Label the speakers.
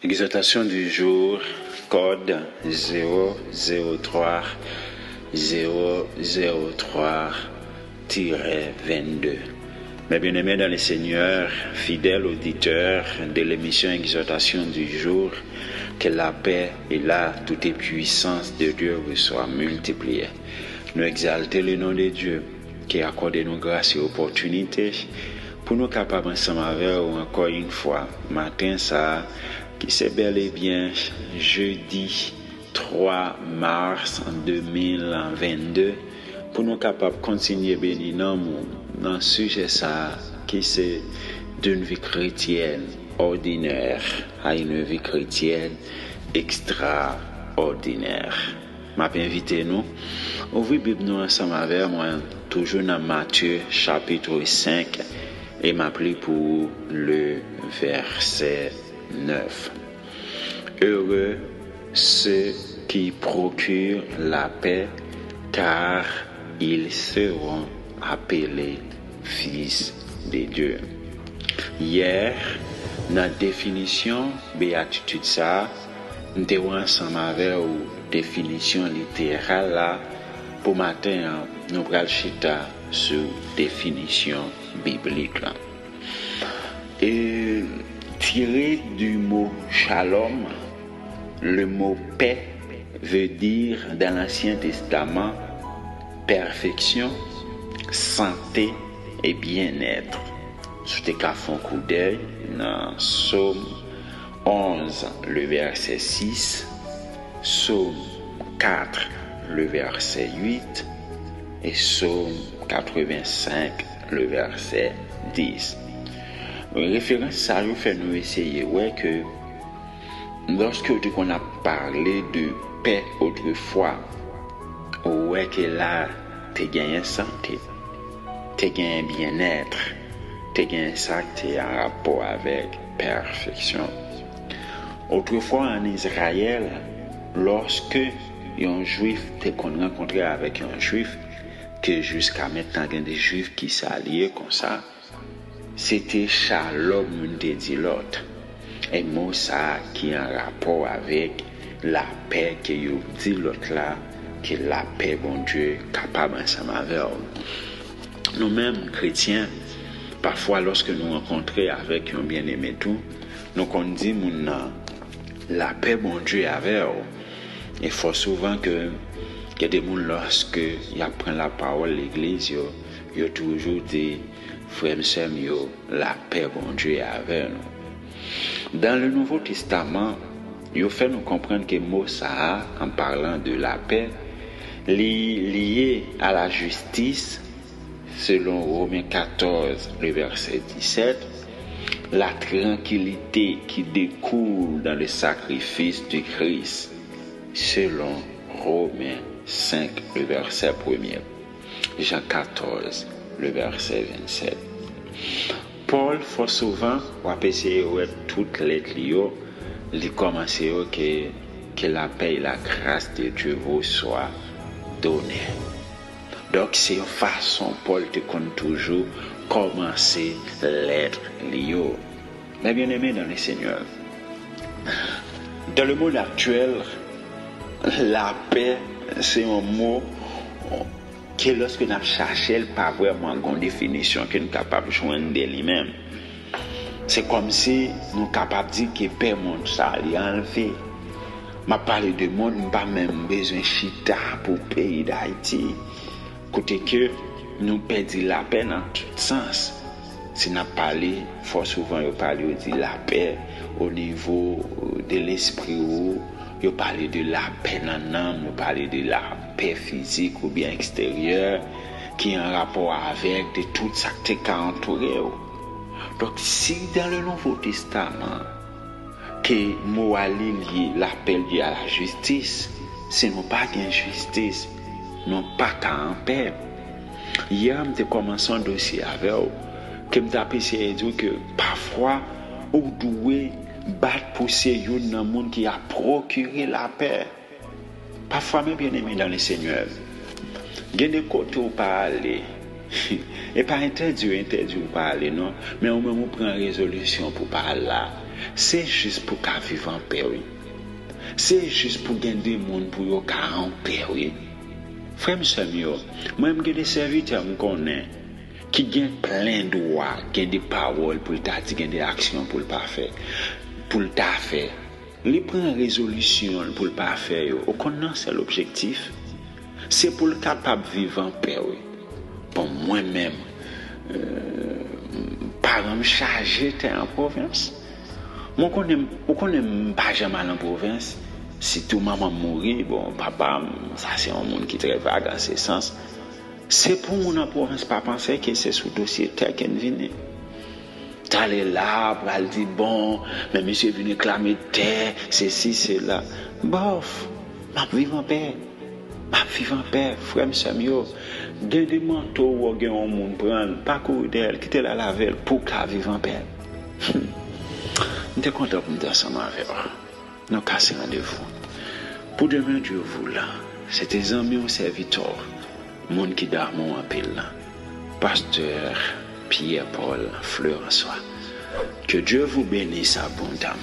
Speaker 1: Exhortation du jour, code 003 003-22. Mes bien-aimés dans le Seigneur, fidèles auditeurs de l'émission Exhortation du jour, que la paix et la toute puissance de Dieu vous soient multipliées. Nous exaltons le nom de Dieu qui accorde nous grâce et opportunité pour nous capables ensemble avec vous encore une fois, matin ça, qui c'est bel et bien jeudi 3 mars 2022, pour nous capables de continuer à bénir dans le sujet ça, qui c'est d'une vie chrétienne ordinaire à une vie chrétienne extraordinaire. M'a invité nous ouvrir Bible nous ensemble avec moi, toujours dans Matthieu chapitre 5, et m'appeler pour le verset 9. Heureux ceux qui procurent la paix, car ils seront appelés fils de Dieu. Hier, dans la définition béatitude ça, nous avons ensemble avec une définition littérale là. Pour matin, nous allons chita sur définition biblique là. Et tiré du mot shalom, le mot paix veut dire dans l'Ancien Testament perfection, santé et bien-être. Si tu as fait un coup d'œil dans Psaume 11, le verset 6, Psaume 4, le verset 8 et Psaume 85, le verset 10. Référence ça nous fait nous essayer que lorsque on a parlé de paix autrefois, que là tu gagné santé, tu gagné bien-être, tu gagné ça qui est en rapport avec perfection. Autrefois en Israël, lorsque un juif te rencontré avec un juif, que jusqu'à maintenant il y a des juifs qui s'allient comme ça, c'était shalom de dit l'autre. Et mot ça qui est en rapport avec la paix que you dit l'autre là, que la paix bon Dieu capable ensemble avec nous-mêmes chrétiens. Parfois lorsque nous rencontrons avec un bien-aimé tout, nous on dit la paix bon Dieu avec eux. Il faut souvent que des gens lorsque ils apprennent la parole l'église, ils toujours dit frères et sœurs, la paix bon Dieu avec nous. Dans le Nouveau Testament, il fait nous comprendre que mot ça, en parlant de la paix, lié à la justice, selon Romains 14, le verset 17, la tranquillité qui découle dans le sacrifice du Christ, selon Romains 5, le verset 1er, Jean 14, le verset 27. Paul, faut souvent, on peut essayer de toutes les lieux, les commencer que la paix et la grâce de Dieu vous soient données. Donc, c'est une façon, Paul te compte toujours commencer l'être lié. Mais bien aimé dans le Seigneur, dans le monde actuel, la paix, c'est un mot que lorsque nous cherchons, pas vraiment une définition que nous sommes capables de joindre de lui-même. C'est comme si nous sommes capables de dire que paix monde ça est enlevé. Je parle de monde, je n'ai pas même besoin de chita pour le pays d'Haïti. Côté que nous perdons la paix dans tout sens. Si nous parlons, fort souvent, nous parlons de la paix au niveau de l'esprit. Nous parlons de la paix dans l'âme, nous parlons de la paix physique ou bien extérieure qui est en rapport avec de tout ça qui est entouré. Donc, si dans le Nouveau Testament, que nous lié l'appel à la justice, si nous pas d'injustice, nous pas qu'en paix. Hier, nous commençons un dossier avec vous, que nous avons essayé de dire que parfois, nous devons battre pour ces gens dans le monde qui a procuré la paix. Parfois, mes bien-aimés dans le Seigneur, il y a des côtés où parler. Et pas interdit ou parler, non. Mais au moins, on prend résolution pour parler là. c'est juste pour qu'à vivre en paix, oui. C'est juste pour gagner des monde pour yo ka en paix, oui. Frère, moi, j'ai des serviteurs qui ont plein de droits, qui ont des paroles pour le faire, qui ont des actions pour le pas faire. Pour le faire. Les prendre résolution pour le pas faire, au connaît c'est l'objectif. C'est pour le capable de vivre en paix, oui. Pour moi-même, par me charger en province. Moi, on connaît pas jamais en province. Si tout maman mourit, bon, papa, ça c'est un monde qui est très vague en ce sens. C'est pour mon en province pas penser que c'est sous dossier tel qu'elle vient. T'allais là, pour aller dire bon, mais monsieur venu clamer terre, c'est ci, c'est là. Bof, m'a vivre en paix. M'a vivre en paix, frère, Samuel. Des manteaux où on a un monde prendre, pas courir d'elle, quitter la lavelle pour qu'à vivre en paix. Je suis content pour me dire ça avec vous. Nous cassons rendez-vous. Pour demain, Dieu vous là. C'était des amis au serviteur. Monde qui dorment en pile là. Pasteur Pierre-Paul Fleur-Soie. Que Dieu vous bénisse abondamment.